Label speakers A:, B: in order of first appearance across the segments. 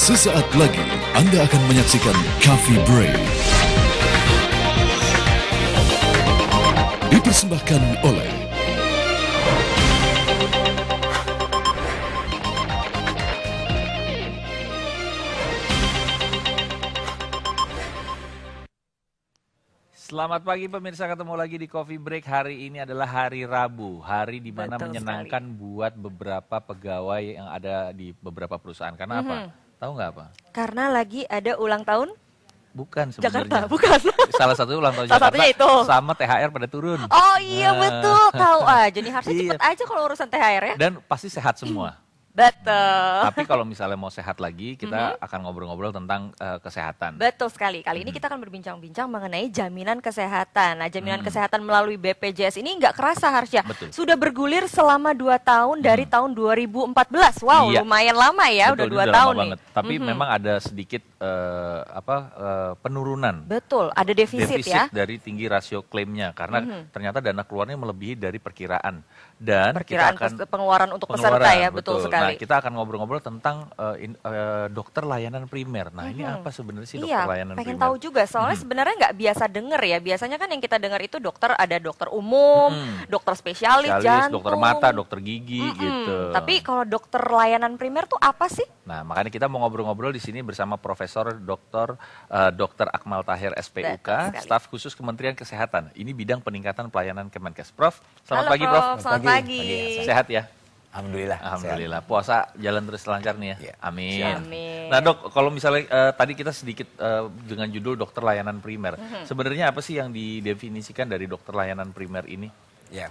A: Sesaat lagi Anda akan menyaksikan Coffee Break. Dipersembahkan oleh
B: Selamat pagi pemirsa, ketemu lagi di Coffee Break. Hari ini adalah hari Rabu, hari di mana menyenangkan buat beberapa pegawai yang ada di beberapa perusahaan. Karena apa? Tahu nggak apa?
C: Karena lagi ada ulang tahun
B: Bukan
C: Jakarta,
B: sebenarnya.
C: bukan.
B: Salah satu ulang tahun
C: Salah
B: Jakarta
C: satunya itu.
B: sama THR pada turun.
C: Oh iya betul, tahu aja nih harusnya
B: Iya.
C: cepet aja kalau urusan THR ya.
B: Dan pasti sehat semua.
C: Betul.
B: Tapi kalau misalnya mau sehat lagi, kita akan ngobrol-ngobrol tentang kesehatan.
C: Betul sekali. Kali ini kita akan berbincang-bincang mengenai jaminan kesehatan. Nah, jaminan kesehatan melalui BPJS ini nggak kerasa Harsya.
B: Betul.
C: Sudah bergulir selama 2 tahun dari tahun 2014. Wow,
B: Iya.
C: lumayan lama ya,
B: Betul,
C: udah 2
B: lama
C: tahun nih.
B: banget. Tapi memang ada sedikit penurunan.
C: Betul, ada defisit ya.
B: Dari tinggi rasio klaimnya karena ternyata dana keluarnya melebihi dari perkiraan dan
C: Perkiraan
B: kita akan
C: pengeluaran untuk peserta ya, betul sekali.
B: Nah, kita akan ngobrol-ngobrol tentang dokter layanan primer. Nah, ini apa sebenarnya sih dokter layanan
C: pengen
B: primer?
C: tahu juga soalnya sebenarnya nggak biasa denger ya. Biasanya kan yang kita dengar itu dokter, ada dokter umum, dokter spesialis, jantung,
B: dokter mata, dokter gigi gitu.
C: Tapi kalau dokter layanan primer tuh apa sih?
B: Nah, makanya kita mau ngobrol-ngobrol di sini bersama Profesor Dr. Akmal Tahir SPUK,
C: Betul sekali.
B: staf khusus Kementerian Kesehatan. Ini bidang peningkatan pelayanan Kemenkes. Prof, selamat
C: Halo,
B: pagi, Prof.
C: Selamat pagi.
B: Sehat ya?
D: Alhamdulillah.
B: Alhamdulillah. Puasa jalan terus lancar nih ya.
D: Iya.
B: Amin.
C: Amin.
B: Nah, Dok, kalau misalnya tadi kita sedikit dengan judul dokter layanan primer. Sebenarnya apa sih yang didefinisikan dari dokter layanan primer ini?
D: Ya,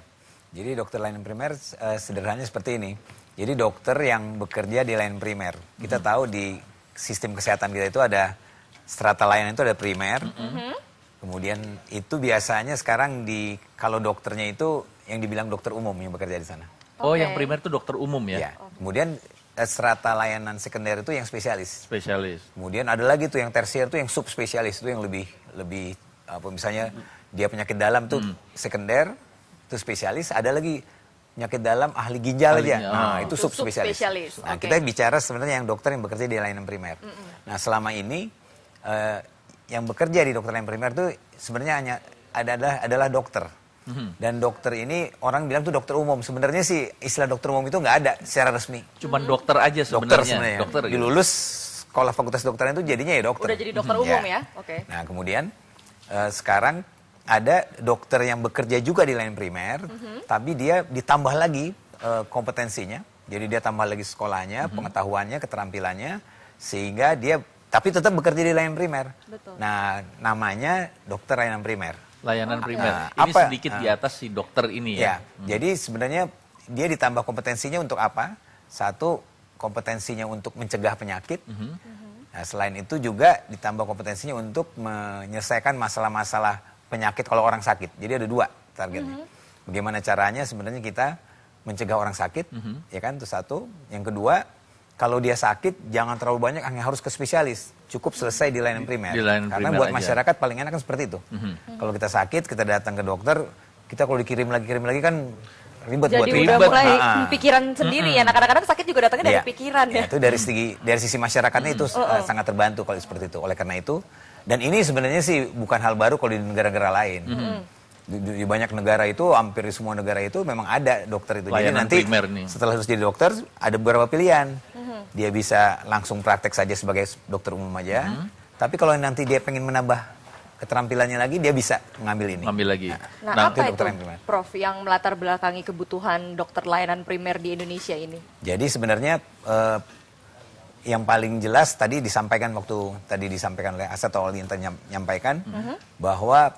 D: jadi dokter layanan primer sederhananya seperti ini. Jadi dokter yang bekerja di layanan primer. Kita tahu di sistem kesehatan kita itu ada strata layanan itu ada primer. Kemudian itu biasanya sekarang kalau dokternya itu yang dibilang dokter umum yang bekerja di sana.
B: Oh,
C: Oke.
B: yang primer itu dokter umum ya?
D: Ya. Kemudian strata layanan sekunder itu yang spesialis.
B: Spesialis.
D: Kemudian ada lagi tuh yang tersier tuh yang subspesialis itu yang lebih apa misalnya dia penyakit dalam tuh sekunder itu spesialis, ada lagi penyakit dalam ahli ginjal aja. Nah, itu
C: Itu
D: subspesialis.
C: subspesialis,
D: Nah,
C: oke.
D: kita bicara sebenarnya yang dokter yang bekerja di layanan primer. Nah, selama ini yang bekerja di dokter layanan primer itu sebenarnya adalah dokter. Dan dokter ini orang bilang tuh dokter umum. Sebenarnya sih istilah dokter umum itu nggak ada secara resmi.
B: Cuman dokter aja
D: Dokter
B: sebenarnya.
D: sebenarnya.
B: Dokter gitu.
D: Dilulus sekolah fakultas dokteran itu jadinya ya dokter.
C: Udah jadi dokter umum ya? Oke.
D: Nah, kemudian sekarang ada dokter yang bekerja juga di layanan primer, tapi dia ditambah lagi kompetensinya. Jadi dia tambah lagi sekolahnya, pengetahuannya, keterampilannya, sehingga dia tapi tetap bekerja di layanan primer.
C: Betul.
D: Nah, namanya dokter layanan primer.
B: Layanan primer.
D: Nah,
B: Ini
D: apa-
B: sedikit di atas si dokter ini ya.
D: Ya, jadi sebenarnya dia ditambah kompetensinya untuk apa? Satu, kompetensinya untuk mencegah penyakit. Nah, selain itu juga ditambah kompetensinya untuk menyelesaikan masalah-masalah penyakit kalau orang sakit. Jadi ada 2 targetnya. Bagaimana caranya sebenarnya kita mencegah orang sakit, ya kan? Itu satu. Yang kedua, kalau dia sakit jangan terlalu banyak yang harus ke spesialis. Cukup selesai di layanan primer.
B: Di layanan
D: Karena
B: primer
D: buat
B: aja.
D: masyarakat paling enak kan seperti itu. Kalau kita sakit, kita datang ke dokter, kita kalau dikirim lagi kan ribet buat
C: Jadi udah
D: ribet.
C: mulai
D: Ah.
C: pikiran sendiri ya. Nah, kadang-kadang sakit juga datangnya dari
D: Iya.
C: pikiran ya.
D: Itu dari sisi masyarakatnya itu sangat terbantu kalau seperti itu. Oleh karena itu, dan ini sebenarnya sih bukan hal baru kalau di negara-negara lain. Di banyak negara itu, hampir di semua negara itu memang ada dokter itu.
B: Layanan
D: Jadi nanti
B: primer nih.
D: setelah harus jadi dokter, ada beberapa pilihan. Dia bisa langsung praktek saja sebagai dokter umum aja. Tapi kalau nanti dia pengen menambah keterampilannya lagi, dia bisa mengambil ini.
B: Ambil lagi.
C: Nah,
D: Nah,
C: apa
D: itu
C: itu,
D: dokter yang primer.
C: Prof, yang melatar belakangi kebutuhan dokter layanan primer di Indonesia ini?
D: Jadi sebenarnya yang paling jelas tadi disampaikan oleh Asad atau yang menyampaikan bahwa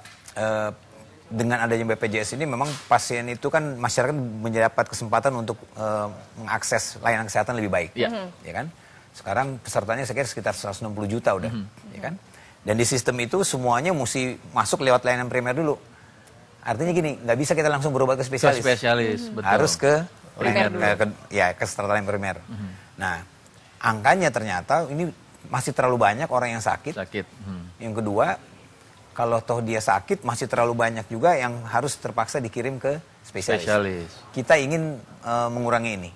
D: dengan adanya BPJS ini memang pasien itu kan masyarakat mendapat kesempatan untuk mengakses layanan kesehatan lebih baik,
B: Iya.
D: ya kan? Sekarang pesertanya saya kira sekitar 160 juta udah, ya kan? Dan di sistem itu semuanya mesti masuk lewat layanan primer dulu. Artinya gini, nggak bisa kita langsung berobat ke spesialis.
B: Spesialis, betul.
D: Harus ke
C: Primer
D: ke strata layanan primer. Nah, angkanya ternyata ini masih terlalu banyak orang yang sakit.
B: Sakit.
D: Yang kedua, kalau toh dia sakit masih terlalu banyak juga yang harus terpaksa dikirim ke spesialis. Kita ingin mengurangi ini.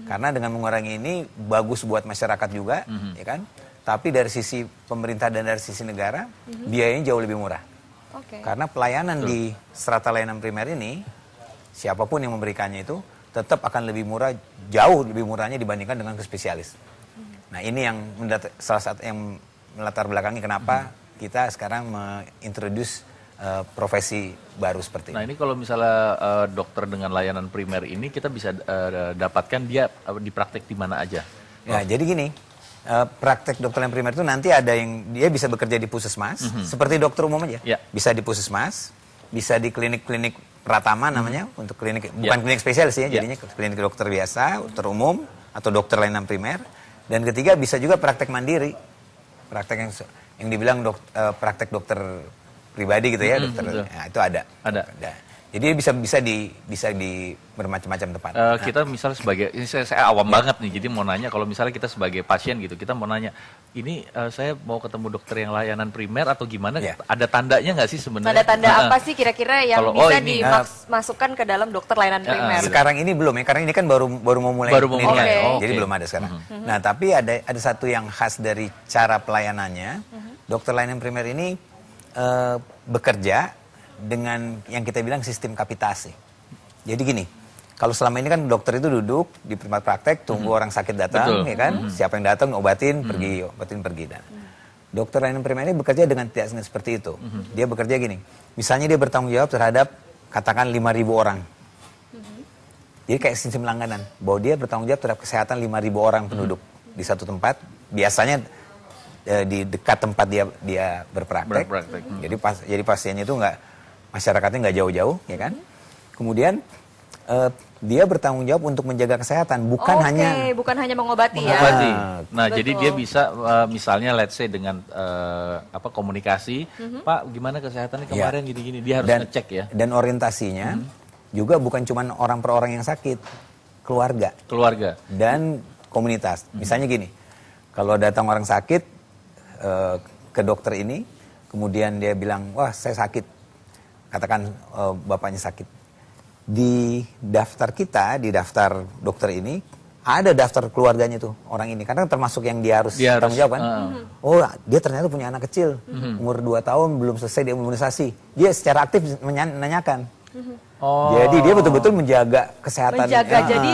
D: Karena dengan mengurangi ini bagus buat masyarakat juga, ya kan? tapi dari sisi pemerintah dan dari sisi negara, biayanya jauh lebih murah. Karena pelayanan di strata layanan primer ini, siapapun yang memberikannya itu, tetap akan lebih murah, jauh lebih murahnya dibandingkan dengan ke spesialis. Nah ini yang salah satu yang melatar belakangi kenapa kita sekarang mengintroduce profesi baru seperti ini.
B: Nah ini kalau misalnya dokter dengan layanan primer ini kita bisa dapatkan dia di praktek di mana aja?
D: Ya jadi gini, praktek dokter layanan primer itu nanti ada yang dia bisa bekerja di puskesmas, seperti dokter umum aja. Bisa di puskesmas, bisa di klinik-klinik Pratama namanya, untuk klinik, bukan klinik spesialis ya, jadinya klinik dokter biasa, dokter umum, atau dokter layanan primer. Dan ketiga bisa juga praktek mandiri, praktek yang dibilang praktek dokter pribadi gitu ya, dokter, ya, itu ada. Jadi bisa di bermacam-macam tempat.
B: Kita misalnya sebagai, ini saya awam banget nih, jadi mau nanya kalau misalnya kita sebagai pasien gitu, kita mau nanya, ini saya mau ketemu dokter yang layanan primer atau gimana? Ada tandanya nggak sih sebenarnya?
C: Tanda-tanda apa sih kira-kira yang bisa dimasukkan ke dalam dokter layanan primer?
D: Sekarang ini belum ya, karena ini kan baru mau mulai. Jadi belum ada sekarang. Nah tapi ada satu yang khas dari cara pelayanannya, dokter layanan primer ini bekerja dengan yang kita bilang sistem kapitasi. Jadi gini, kalau selama ini kan dokter itu duduk di tempat praktek, tunggu orang sakit datang, ya kan? Siapa yang datang, obatin, pergi. Dan dokter layanan primer ini bekerja dengan tidak seperti itu. Dia bekerja gini, misalnya dia bertanggung jawab terhadap, katakan 5.000 orang. Jadi kayak sistem langganan, bahwa dia bertanggung jawab terhadap kesehatan 5.000 orang penduduk di satu tempat, biasanya di dekat tempat dia berpraktek. Jadi pasiennya itu masyarakatnya nggak jauh-jauh, ya kan? Kemudian dia bertanggung jawab untuk menjaga kesehatan, bukan hanya
C: mengobati.
B: Nah, jadi dia bisa misalnya let's say dengan komunikasi, Pak, gimana kesehatannya kemarin gini-gini, dia harus ngecek ya.
D: Dan orientasinya juga bukan cuma orang per orang yang sakit, keluarga dan komunitas. Misalnya gini, kalau datang orang sakit ke dokter ini, kemudian dia bilang, wah saya sakit. Katakan bapaknya sakit. Di daftar kita, di daftar dokter ini, ada daftar keluarganya tuh, orang ini. Karena termasuk yang dia harus tanggung jawab kan. Oh, dia ternyata punya anak kecil, umur 2 tahun, belum selesai dia imunisasi. Dia secara aktif menanyakan. Jadi dia betul-betul menjaga kesehatan.
C: Jadi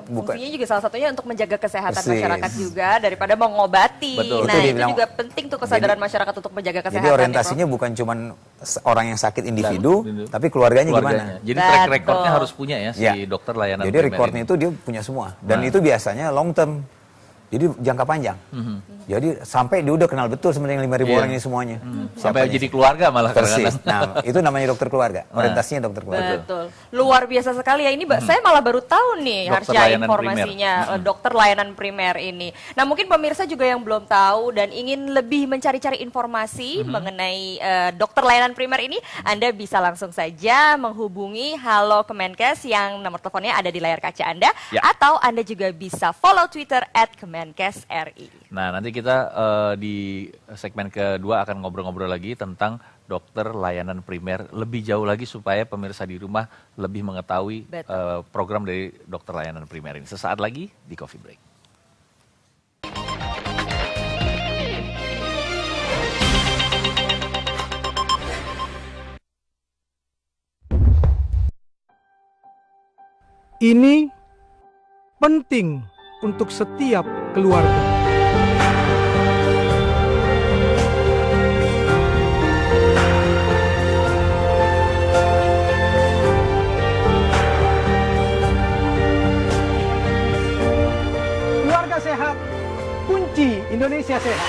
C: fungsinya juga salah satunya untuk menjaga kesehatan masyarakat juga daripada mengobati. Nah itu juga penting tuh kesadaran masyarakat untuk menjaga kesehatan.
D: Jadi orientasinya bukan cuma orang yang sakit individu, tapi keluarganya gimana.
B: Jadi track recordnya harus punya ya si dokter layanan primer.
D: Jadi recordnya itu dia punya semua. Dan itu biasanya long term. Jadi jangka panjang. Jadi sampai dia udah kenal betul sebenarnya 5.000 orang ini semuanya.
B: Sampai jadi keluarga malah.
D: Persis. Nah, itu namanya dokter keluarga. Orientasinya dokter keluarga.
C: Betul. Luar biasa sekali ya. Ini saya malah baru tahu nih Harsha informasinya dokter layanan primer ini. Nah, mungkin pemirsa juga yang belum tahu dan ingin lebih mencari-cari informasi mengenai dokter layanan primer ini, Anda bisa langsung saja menghubungi Halo Kemenkes yang nomor teleponnya ada di layar kaca Anda, atau Anda juga bisa follow Twitter @KemenkesRI.
B: Nah, nanti kita di segmen kedua akan ngobrol-ngobrol lagi tentang dokter layanan primer lebih jauh lagi supaya pemirsa di rumah lebih mengetahui program dari dokter layanan primer ini. Sesaat lagi di Coffee Break.
E: Ini penting untuk setiap keluarga. Keluarga sehat, kunci Indonesia sehat.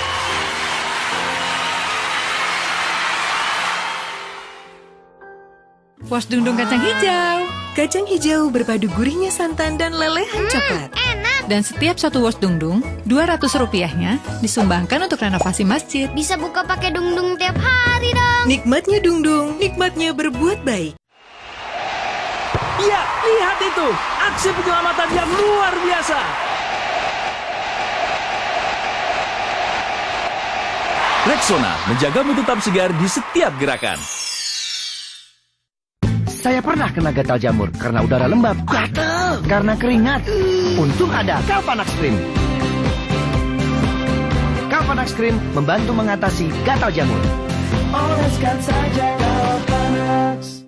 F: Wasdungdung kacang hijau. Kacang hijau berpadu gurihnya santan dan lelehan coklat.
G: Enak.
F: Dan setiap satu wasdungdung, Rp200-nya disumbangkan untuk renovasi masjid.
G: Bisa buka pakai dungdung tiap hari dong.
F: Nikmatnya dungdung, nikmatnya berbuat baik.
H: Iya, lihat itu. Aksi penyelamatan yang luar biasa.
A: Rexona menjagamu tetap segar di setiap gerakan.
I: Saya pernah kena gatal jamur karena udara lembab. Gatal karena keringat. Untung ada Calpanax Cream. Galvanax Cream membantu mengatasi gatal jamur.
J: Oleskan saja Galvanax.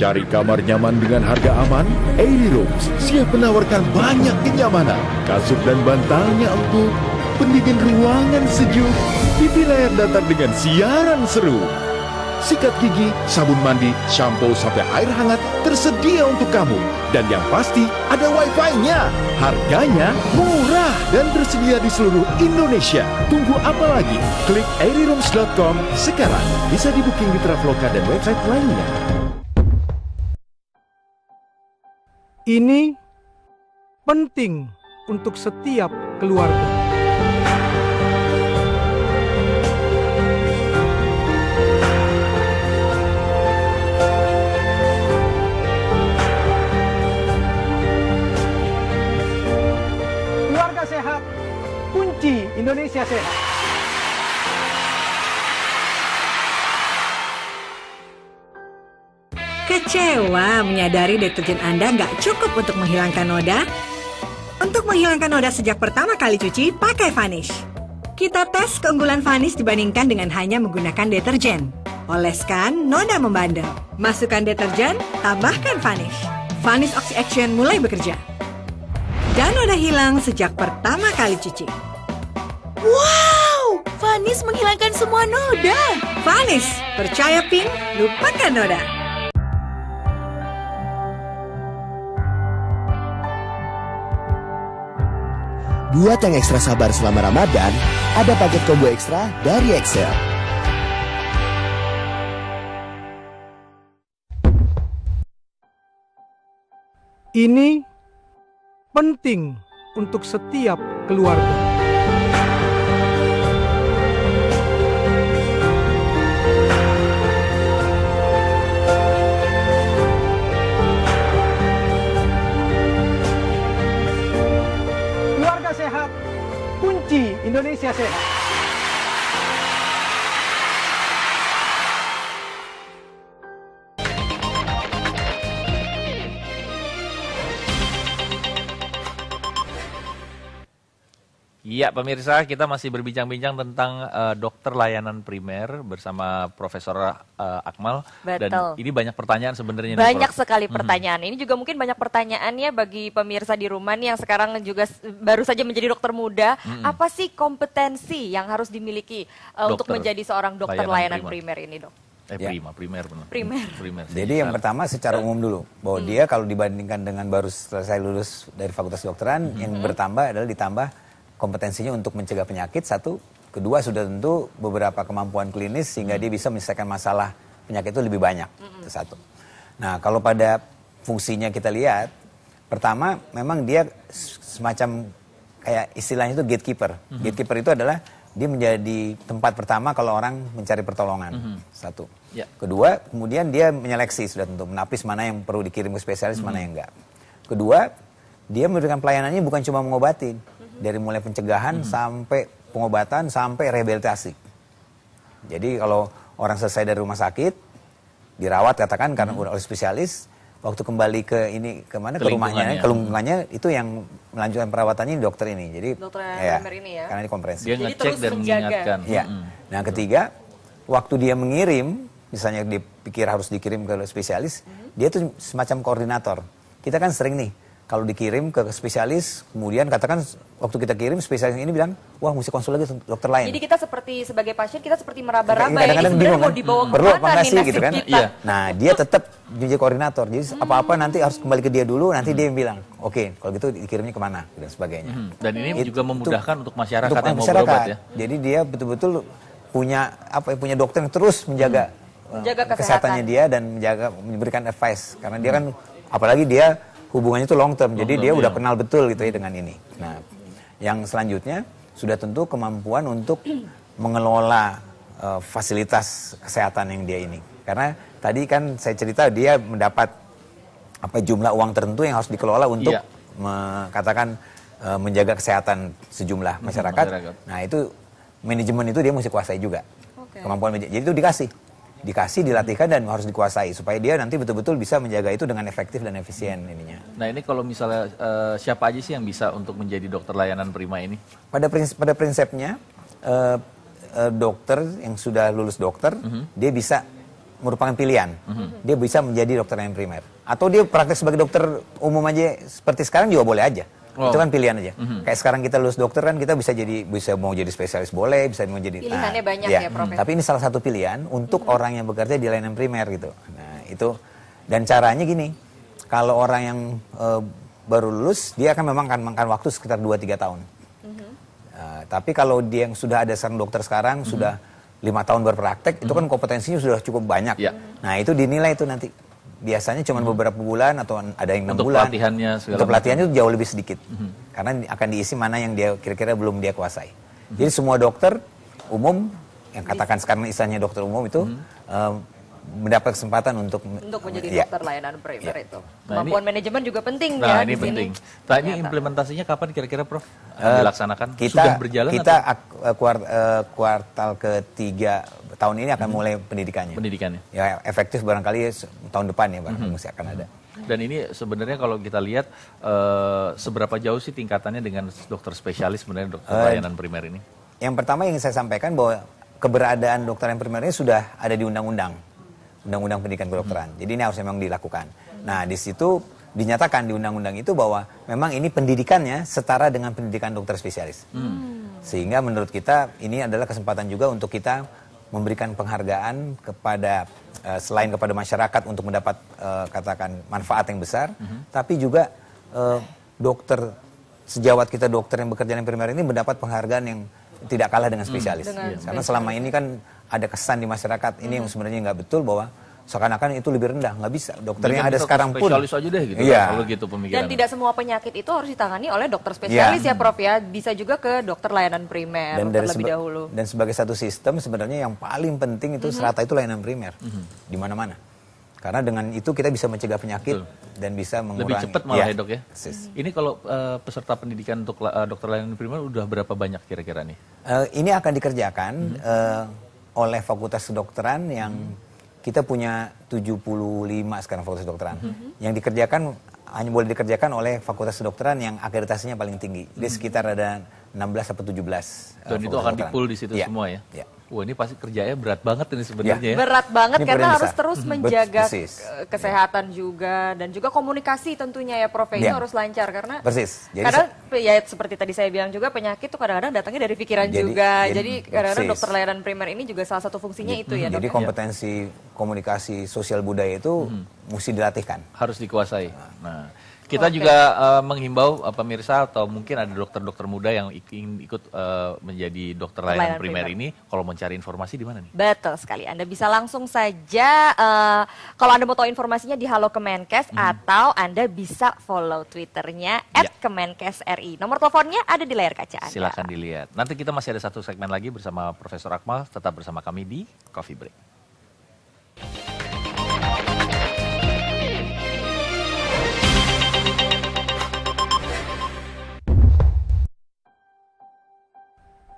A: Cari kamar nyaman dengan harga aman? Airy Rooms siap menawarkan banyak kenyamanan. Kasur dan bantalnya empuk, pendingin ruangan sejuk, TV layar datar dengan siaran seru. Sikat gigi, sabun mandi, shampoo sampai air hangat tersedia untuk kamu. Dan yang pasti ada wifi-nya. Harganya murah dan tersedia di seluruh Indonesia. Tunggu apa lagi? Klik airyrooms.com sekarang. Bisa di-booking di Traveloka dan website lainnya.
E: Ini penting untuk setiap keluarga. Keluarga sehat, kunci Indonesia sehat.
F: Kecewa menyadari deterjen Anda nggak cukup untuk menghilangkan noda? Untuk menghilangkan noda sejak pertama kali cuci, pakai Vanish. Kita tes keunggulan Vanish dibandingkan dengan hanya menggunakan deterjen. Oleskan, noda membandel. Masukkan deterjen, tambahkan Vanish. Vanish Oxy Action mulai bekerja. Dan noda hilang sejak pertama kali cuci.
K: Wow! Vanish menghilangkan semua noda.
F: Vanish, percaya Pink, lupakan noda.
L: Buat yang ekstra sabar selama Ramadan, ada paket combo ekstra dari Excel.
E: Ini penting untuk setiap keluarga. Keluarga sehat, kunci Indonesia sehat.
B: Iya pemirsa, kita masih berbincang-bincang tentang dokter layanan primer bersama Profesor Akmal.
C: Betul.
B: Dan ini banyak pertanyaan sebenarnya.
C: Banyak sekali pertanyaan. Ini juga mungkin banyak pertanyaannya bagi pemirsa di rumah nih yang sekarang juga baru saja menjadi dokter muda. Apa sih kompetensi yang harus dimiliki untuk menjadi seorang dokter layanan primer ini, Dok?
B: Primer benar.
C: Primer.
D: Jadi yang pertama secara umum dulu, bahwa dia kalau dibandingkan dengan baru selesai lulus dari Fakultas Kedokteran, yang bertambah adalah ditambah kompetensinya untuk mencegah penyakit, satu. Kedua, sudah tentu beberapa kemampuan klinis sehingga dia bisa menyelesaikan masalah penyakit itu lebih banyak. Itu satu. Nah, kalau pada fungsinya kita lihat, pertama memang dia semacam kayak istilahnya itu gatekeeper. Gatekeeper itu adalah dia menjadi tempat pertama kalau orang mencari pertolongan. Satu. Kedua, kemudian dia menyeleksi, sudah tentu menapis mana yang perlu dikirim ke spesialis, mana yang enggak. Kedua, dia memberikan pelayanannya bukan cuma mengobati, dari mulai pencegahan sampai pengobatan sampai rehabilitasi. Jadi kalau orang selesai dari rumah sakit, dirawat katakan karena udah oleh spesialis, waktu kembali ke ini kemana ke rumahnya, ke lingkungannya itu yang melanjutkan perawatannya dokter ini. Jadi
C: dokter ini ya.
D: Karena ini komprehensif.
B: Dia ngecek dan mengingatkan.
D: Ya. Nah ketiga, waktu dia mengirim, misalnya dia pikir harus dikirim ke spesialis, dia tuh semacam koordinator. Kita kan sering nih, kalau dikirim ke spesialis, kemudian katakan waktu kita kirim spesialis ini bilang, wah mesti konsul lagi dokter lain.
C: Jadi kita seperti sebagai pasien kita seperti meraba-raba ya,
D: kadang-kadang
C: ini sebenarnya mau dibawa
D: perlu apa
C: kemana
D: nggak
C: nih
D: sih
C: nasib
D: gitu kan?
C: kita.
D: Nah dia tetap jadi koordinator. Jadi apa-apa nanti harus kembali ke dia dulu, nanti dia yang bilang, oke, kalau gitu dikirimnya kemana dan sebagainya.
B: Dan ini juga memudahkan untuk masyarakat yang mau berobat ya.
D: Jadi dia betul-betul punya punya dokter yang terus menjaga kesehatannya dia dan memberikan advice karena dia kan apalagi dia hubungannya itu long term, jadi dia udah kenal betul gitu ya dengan ini. Nah, yang selanjutnya sudah tentu kemampuan untuk mengelola fasilitas kesehatan yang dia ini. Karena tadi kan saya cerita dia mendapat jumlah uang tertentu yang harus dikelola untuk katakan menjaga kesehatan sejumlah masyarakat. Nah, itu manajemen itu dia mesti kuasai juga. Kemampuan jadi itu dikasih, dilatihkan dan harus dikuasai supaya dia nanti betul-betul bisa menjaga itu dengan efektif dan efisien ininya.
B: Nah ini kalau misalnya siapa aja sih yang bisa untuk menjadi dokter layanan prima ini?
D: Pada prinsipnya dokter yang sudah lulus dokter, dia bisa merupakan pilihan. Dia bisa menjadi dokter layanan primer. Atau dia praktek sebagai dokter umum aja seperti sekarang juga boleh aja. Itu kan pilihan aja. Kayak sekarang kita lulus dokter kan kita bisa mau jadi spesialis boleh, bisa mau jadi
C: pilihannya banyak ya, Prof.
D: Tapi ini salah satu pilihan untuk orang yang bekerja di layanan primer gitu. Nah, itu dan caranya gini. Kalau orang yang baru lulus, dia akan memang akan makan waktu sekitar 2-3 tahun. Tapi kalau dia yang sudah ada seorang dokter sekarang sudah 5 tahun berpraktek, itu kan kompetensinya sudah cukup banyak. Nah, itu dinilai itu nanti. Biasanya cuma beberapa bulan atau ada yang 6 bulan. Untuk pelatihannya itu jauh lebih sedikit. Karena akan diisi mana yang dia kira-kira belum dia kuasai. Jadi semua dokter umum, yang katakan sekarang istilahnya dokter umum itu, mendapat kesempatan untuk
C: menjadi dokter layanan primer itu. Kemampuan manajemen juga penting
B: ya. Nah,
C: ini
B: penting. Nah, ini implementasinya kapan kira-kira, Prof? Dilaksanakan? Sudah berjalan
D: kita kuartal ketiga tahun ini akan mulai pendidikannya. Ya, efektif barangkali tahun depan ya, barangkali masih akan ada.
B: Dan ini sebenarnya kalau kita lihat seberapa jauh sih tingkatannya dengan dokter spesialis sebenarnya dokter layanan primer ini?
D: Yang pertama yang saya sampaikan bahwa keberadaan dokter layanan primer ini sudah ada di undang-undang pendidikan kedokteran. Jadi ini harus memang dilakukan. Nah, di situ dinyatakan di undang-undang itu bahwa memang ini pendidikannya setara dengan pendidikan dokter spesialis. Sehingga menurut kita ini adalah kesempatan juga untuk kita memberikan penghargaan kepada selain kepada masyarakat untuk mendapat katakan manfaat yang besar, tapi juga dokter sejawat kita dokter yang bekerja di primer ini mendapat penghargaan yang tidak kalah dengan spesialis. Karena selama ini kan ada kesan di masyarakat ini yang sebenarnya nggak betul bahwa seakan-akan itu lebih rendah, nggak bisa. Dokter yang ada sekarang pun
B: spesialis aja deh gitu. Kalau gitu pemikiran.
C: Dan tidak semua penyakit itu harus ditangani oleh dokter spesialis ya Prof ya. Bisa juga ke dokter layanan primer terlebih dahulu.
D: Dan sebagai satu sistem sebenarnya yang paling penting itu serata itu layanan primer di mana-mana. Karena dengan itu kita bisa mencegah penyakit dan bisa mengurangi.
B: Lebih cepat malah ya dok ya. Ini kalau peserta pendidikan untuk dokter layanan primer udah berapa banyak kira-kira nih?
D: Ini akan dikerjakan oleh Fakultas Kedokteran yang kita punya 75 sekarang Fakultas Kedokteran. Yang dikerjakan hanya boleh dikerjakan oleh Fakultas Kedokteran yang akreditasinya paling tinggi. Jadi sekitar ada 16 atau 17.
B: Dan itu akan di-pool di situ semua ya? Wah, ini pasti kerjanya berat banget ini sebenarnya ya.
C: Berat banget ini karena harus terus menjaga kesehatan juga dan juga komunikasi tentunya ya Prof. Itu harus lancar karena karena ya seperti tadi saya bilang juga penyakit tuh kadang-kadang datangnya dari pikiran juga. Jadi kadang-kadang dokter layanan primer ini juga salah satu fungsinya itu ya dok.
D: Jadi kompetensi komunikasi sosial budaya itu mesti dilatihkan.
B: Harus dikuasai. Nah, kita juga menghimbau pemirsa atau mungkin ada dokter-dokter muda yang ingin ikut menjadi dokter layanan primer ini, kalau mencari informasi di mana nih?
C: Betul sekali, Anda bisa langsung saja, kalau Anda mau tahu informasinya di Halo Kemenkes atau Anda bisa follow Twitternya @kemenkesri. Nomor teleponnya ada di layar kaca Anda.
B: Silakan dilihat. Nanti kita masih ada satu segmen lagi bersama Profesor Akmal, tetap bersama kami di Coffee Break.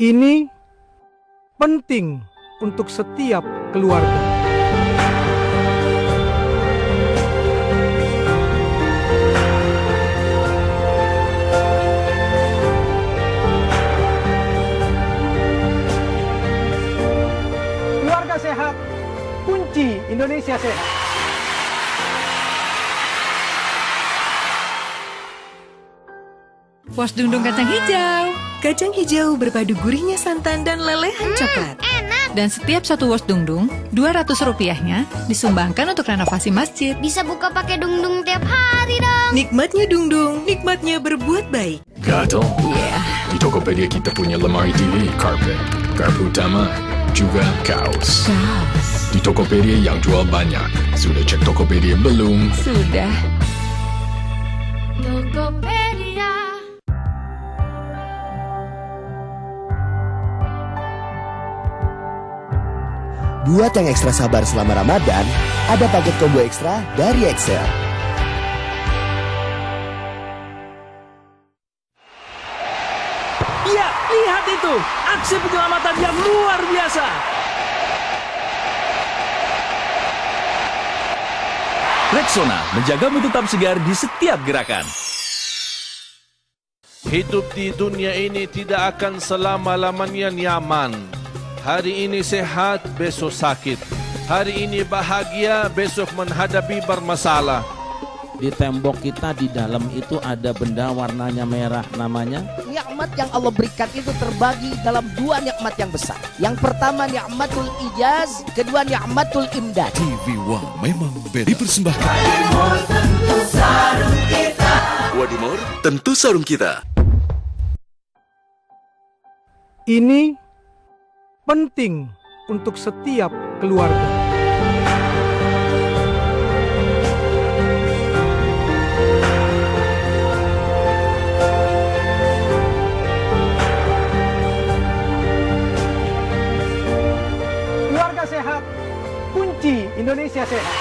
E: Ini penting untuk setiap keluarga. Keluarga sehat, kunci Indonesia sehat.
F: Wos Dungdung kacang hijau. Kacang hijau berpadu gurihnya santan dan lelehan coklat.
G: Enak.
F: Dan setiap satu wos Dungdung, Rp200 disumbangkan untuk renovasi masjid.
G: Bisa buka pakai Dungdung tiap hari dong.
F: Nikmatnya Dungdung, nikmatnya berbuat baik.
M: Gatel? Di Tokopedia kita punya lemari TV, karpet, garpu utama, juga kaos. Di Tokopedia yang jual banyak. Sudah cek Tokopedia belum?
F: Sudah.
G: Tokopedia.
L: Buat yang ekstra sabar selama Ramadan, ada paket combo ekstra dari Excel.
H: Iya, lihat itu. Aksi penyelamatan yang luar biasa. Rexona menjagamu tetap segar di setiap gerakan.
N: Hidup di dunia ini tidak akan selama-lamanya nyaman. Hari ini sehat, besok sakit. Hari ini bahagia, besok menghadapi bermasalah.
H: Di tembok kita di dalam itu ada benda warnanya merah, namanya
I: nikmat yang Allah berikan itu terbagi dalam dua nikmat yang besar. Yang pertama nikmatul ijaz, kedua nikmatul imdad.
A: TV One memang beda. Dipersembahkan Wadimor tentu sarung kita.
E: Ini penting untuk setiap keluarga. Keluarga sehat, kunci Indonesia sehat.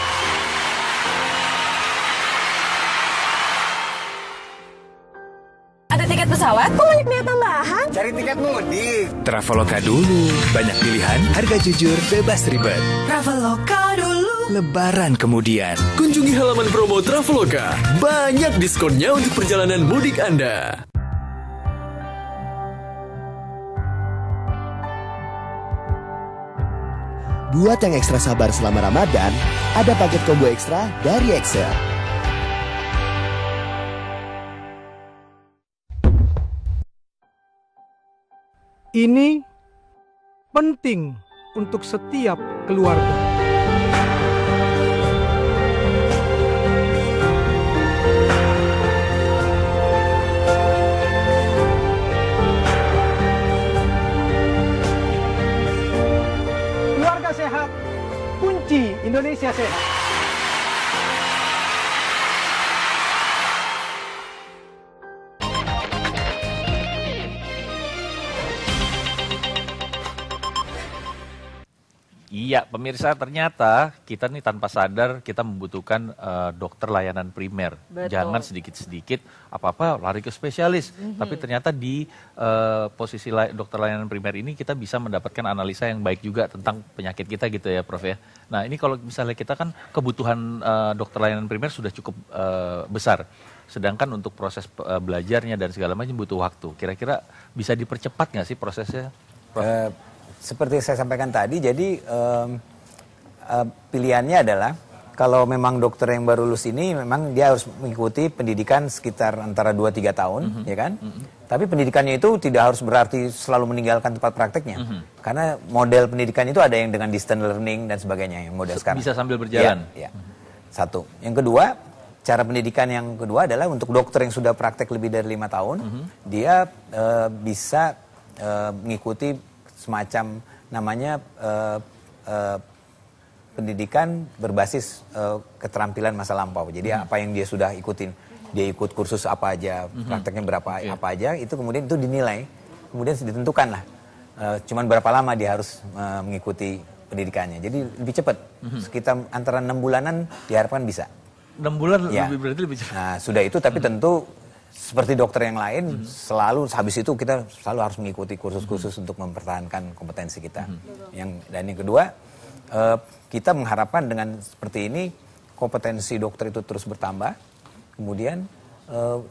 K: Ada tiket pesawat? Kok banyak biaya tambahan?
D: Cari tiket mudik.
O: Traveloka dulu, banyak pilihan, harga jujur, bebas ribet.
K: Traveloka dulu.
O: Lebaran kemudian.
P: Kunjungi halaman promo Traveloka. Banyak diskonnya untuk perjalanan mudik Anda.
L: Buat yang ekstra sabar selama Ramadan, ada paket combo ekstra dari Excel.
E: Ini penting untuk setiap keluarga. Keluarga sehat, kunci Indonesia sehat.
B: Iya, pemirsa, ternyata kita nih tanpa sadar kita membutuhkan dokter layanan primer.
C: Betul.
B: Jangan sedikit-sedikit apa-apa lari ke spesialis. Tapi ternyata di posisi dokter layanan primer ini kita bisa mendapatkan analisa yang baik juga tentang penyakit kita gitu ya, Prof ya. Nah, ini kalau misalnya kita kan kebutuhan dokter layanan primer sudah cukup besar. Sedangkan untuk proses belajarnya dan segala macam butuh waktu. Kira-kira bisa dipercepat nggak sih prosesnya, Prof?
D: Seperti saya sampaikan tadi, jadi pilihannya adalah kalau memang dokter yang baru lulus ini memang dia harus mengikuti pendidikan sekitar antara 2-3 tahun, ya kan? Tapi pendidikannya itu tidak harus berarti selalu meninggalkan tempat prakteknya. Karena model pendidikan itu ada yang dengan distance learning dan sebagainya, yang model sekarang.
B: Bisa sambil berjalan?
D: Ya. Satu. Yang kedua, cara pendidikan yang kedua adalah untuk dokter yang sudah praktek lebih dari 5 tahun, dia bisa mengikuti semacam namanya pendidikan berbasis keterampilan masa lampau. Jadi apa yang dia sudah ikutin, dia ikut kursus apa aja, prakteknya berapa apa aja, itu kemudian itu dinilai, kemudian ditentukan lah cuman berapa lama dia harus mengikuti pendidikannya. Jadi lebih cepat, sekitar antara 6 bulanan diharapkan bisa.
B: 6 bulan
D: ya.
B: berarti lebih cepat.
D: Nah, sudah itu tapi tentu seperti dokter yang lain, selalu habis itu kita selalu harus mengikuti kursus-kursus untuk mempertahankan kompetensi kita. Dan yang kedua, kita mengharapkan dengan seperti ini kompetensi dokter itu terus bertambah. Kemudian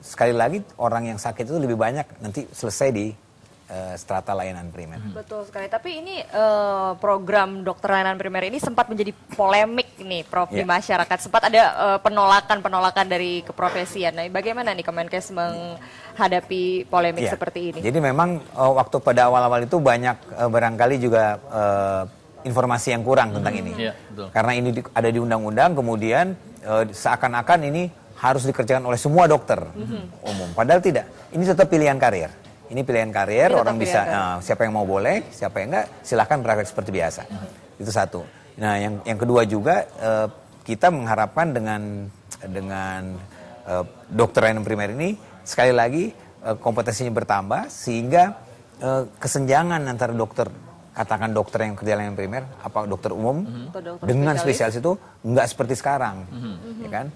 D: sekali lagi orang yang sakit itu lebih banyak nanti selesai di strata layanan primer.
C: Betul sekali. Tapi ini program dokter layanan primer ini sempat menjadi polemik nih, Prof, di masyarakat. Sempat ada penolakan dari keprofesian. Nah, bagaimana nih Kemenkes menghadapi polemik seperti ini?
D: Jadi memang waktu pada awal-awal itu banyak barangkali juga informasi yang kurang tentang ini. Karena ini ada di undang-undang, kemudian seakan-akan ini harus dikerjakan oleh semua dokter umum. Padahal tidak. Ini tetap pilihan karir. Ini pilihan karir, orang bisa, siapa yang mau boleh, siapa yang enggak, silahkan praktek seperti biasa. Itu satu. Nah, yang kedua juga, kita mengharapkan dengan dokter layanan primer ini, sekali lagi kompetensinya bertambah, sehingga kesenjangan antara dokter, katakan dokter yang kerja layanan primer, apa dokter umum, dengan spesialis itu enggak seperti sekarang. Ya kan?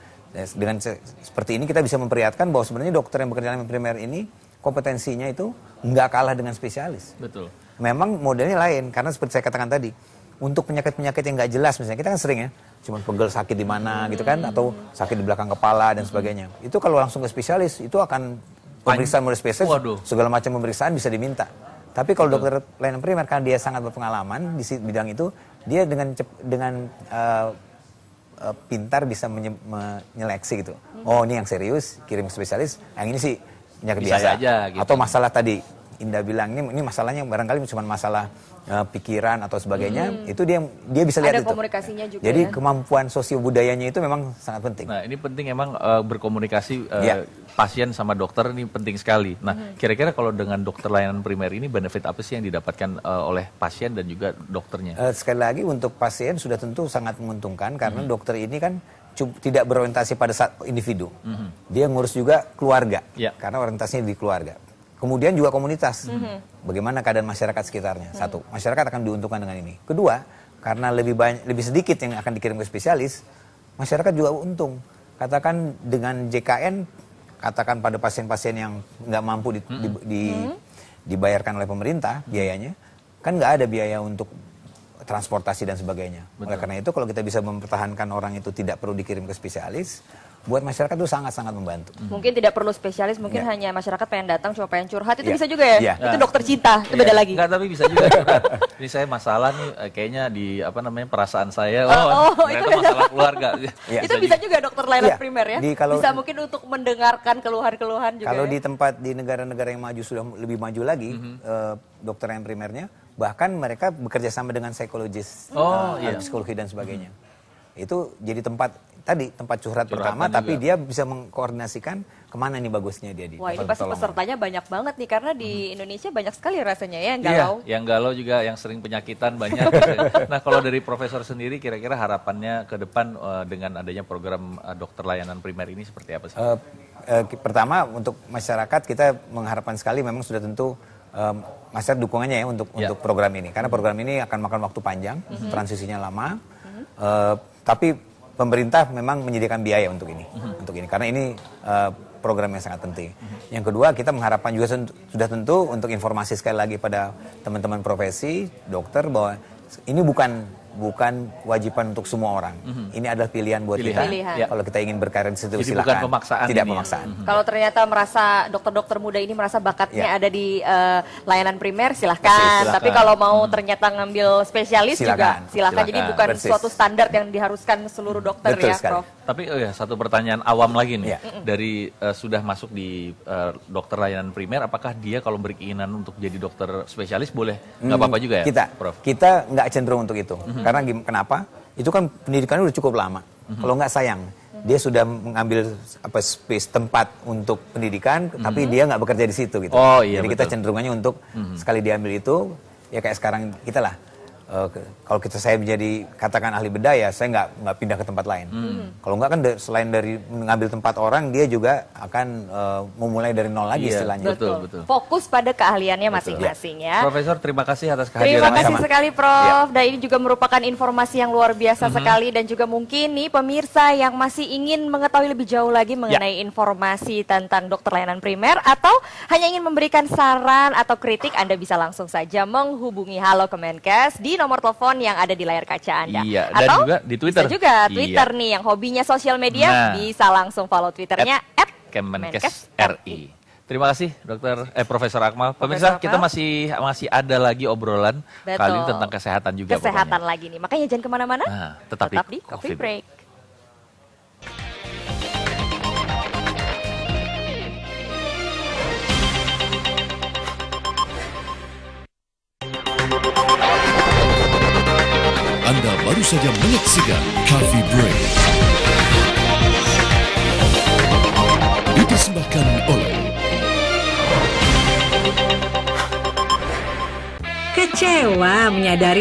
D: Dengan seperti ini kita bisa memperlihatkan bahwa sebenarnya dokter yang bekerja layanan primer ini, kompetensinya itu nggak kalah dengan spesialis.
B: Betul.
D: Memang modelnya lain, karena seperti saya katakan tadi, untuk penyakit-penyakit yang nggak jelas, misalnya kita kan sering ya, cuma pegel sakit di mana gitu kan, atau sakit di belakang kepala dan sebagainya. Itu kalau langsung ke spesialis, itu akan pemeriksaan mulai spesialis, segala macam pemeriksaan bisa diminta. Tapi kalau dokter layanan primer, karena dia sangat berpengalaman di bidang itu, dia dengan pintar bisa menyeleksi gitu. Oh, ini yang serius, kirim ke spesialis. Yang ini sih penyakit biasa.
B: Aja, gitu.
D: Atau masalah tadi Indah bilang ini masalahnya barangkali cuma masalah pikiran atau sebagainya. Itu dia bisa lihat
C: ada
D: itu.
C: komunikasinya juga.
D: Jadi
C: ya?
D: kemampuan sosiobudayanya itu memang sangat penting.
B: Nah, ini penting emang berkomunikasi pasien sama dokter ini penting sekali. Nah, kira-kira kalau dengan dokter layanan primer ini benefit apa sih yang didapatkan oleh pasien dan juga dokternya?
D: Sekali lagi untuk pasien sudah tentu sangat menguntungkan karena dokter ini kan tidak berorientasi pada individu. Dia ngurus juga keluarga karena orientasinya di keluarga. Kemudian juga komunitas. Bagaimana keadaan masyarakat sekitarnya? Satu, masyarakat akan diuntungkan dengan ini. Kedua, karena lebih sedikit yang akan dikirim ke spesialis, masyarakat juga untung. Katakan dengan JKN, katakan pada pasien-pasien yang nggak mampu dibayarkan oleh pemerintah biayanya, kan nggak ada biaya untuk transportasi dan sebagainya. Oleh karena itu, kalau kita bisa mempertahankan orang itu tidak perlu dikirim ke spesialis, buat masyarakat itu sangat-sangat membantu.
C: Mungkin tidak perlu spesialis, mungkin hanya masyarakat pengen datang, cuma pengen curhat, itu bisa juga ya? Itu dokter cinta, itu beda lagi.
B: Enggak, tapi bisa juga curhat. Ini saya masalah nih, kayaknya di perasaan saya, ternyata masalah keluarga.
C: Itu bisa juga dokter layanan primer ya? Bisa mungkin untuk mendengarkan keluhan-keluhan juga.
D: Kalau di negara-negara yang maju sudah lebih maju lagi, dokter layanan primernya, bahkan mereka bekerja sama dengan psikologis, psikologi dan sebagainya. Itu jadi tempat curhat pertama, tapi dia bisa mengkoordinasikan kemana nih bagusnya dia di.
C: Wah, ini pasti pesertanya banyak banget nih, karena di Indonesia banyak sekali rasanya ya yang galau.
B: Iya, yang galau juga, yang sering penyakitan banyak. Nah, kalau dari Profesor sendiri, kira-kira harapannya ke depan dengan adanya program dokter layanan primer ini seperti apa sih?
D: Pertama, untuk masyarakat kita mengharapkan sekali, memang sudah tentu masyarakat dukungannya ya untuk program ini, karena program ini akan makan waktu panjang, transisinya lama, tapi pemerintah memang menyediakan biaya untuk ini, karena ini program yang sangat penting. Yang kedua, kita mengharapkan juga sudah tentu untuk informasi sekali lagi pada teman-teman profesi dokter bahwa ini bukan kewajiban untuk semua orang. Ini adalah pilihan buat kita. Kalau kita ingin berkarir di situ, silakan.
B: Bukan pemaksaan.
D: Tidak pemaksaan.
C: Kalau ternyata merasa dokter-dokter muda ini merasa bakatnya ada di layanan primer, silahkan. Tapi kalau mau ternyata ngambil spesialis juga, silahkan. Jadi bukan suatu standar yang diharuskan seluruh dokter.
D: Betul
C: ya,
D: sekali.
C: Prof.
B: Tapi satu pertanyaan awam lagi nih, dari sudah masuk di dokter layanan primer, apakah dia kalau berkeinginan untuk jadi dokter spesialis boleh? Nggak apa-apa juga ya, Prof?
D: Kita nggak cenderung untuk itu. Karena kenapa? Itu kan pendidikannya udah cukup lama. Kalau nggak sayang, dia sudah mengambil space tempat untuk pendidikan, tapi dia nggak bekerja di situ gitu. Jadi kita cenderungannya untuk sekali diambil itu, ya kayak sekarang kita lah. Kalau saya menjadi katakan ahli bedah, ya saya nggak pindah ke tempat lain. Kalau nggak kan selain dari mengambil tempat orang, dia juga akan memulai dari nol lagi istilahnya.
C: Betul. Fokus pada keahliannya masing-masing ya.
B: Profesor, terima kasih atas kehadirannya.
C: Terima kasih sekali Prof. Dan ini juga merupakan informasi yang luar biasa sekali, dan juga mungkin nih pemirsa yang masih ingin mengetahui lebih jauh lagi mengenai informasi tentang dokter layanan primer, atau hanya ingin memberikan saran atau kritik, Anda bisa langsung saja menghubungi Halo Kemenkes di nomor telepon yang ada di layar kaca Anda.
B: Dan
C: atau
B: juga di Twitter.
C: Bisa juga Twitter nih, yang hobinya sosial media, bisa langsung follow Twitternya @Kemenkes_RI.
B: Terima kasih Profesor Akmal. Pemirsa, kita masih ada lagi obrolan kali ini tentang kesehatan juga.
C: Kesehatan lagi nih, makanya jangan kemana-mana.
B: Tetap
C: di Coffee Break.
A: Anda baru saja menyaksikan Coffee Break. Dipersembahkan oleh
F: Kecewa menyadari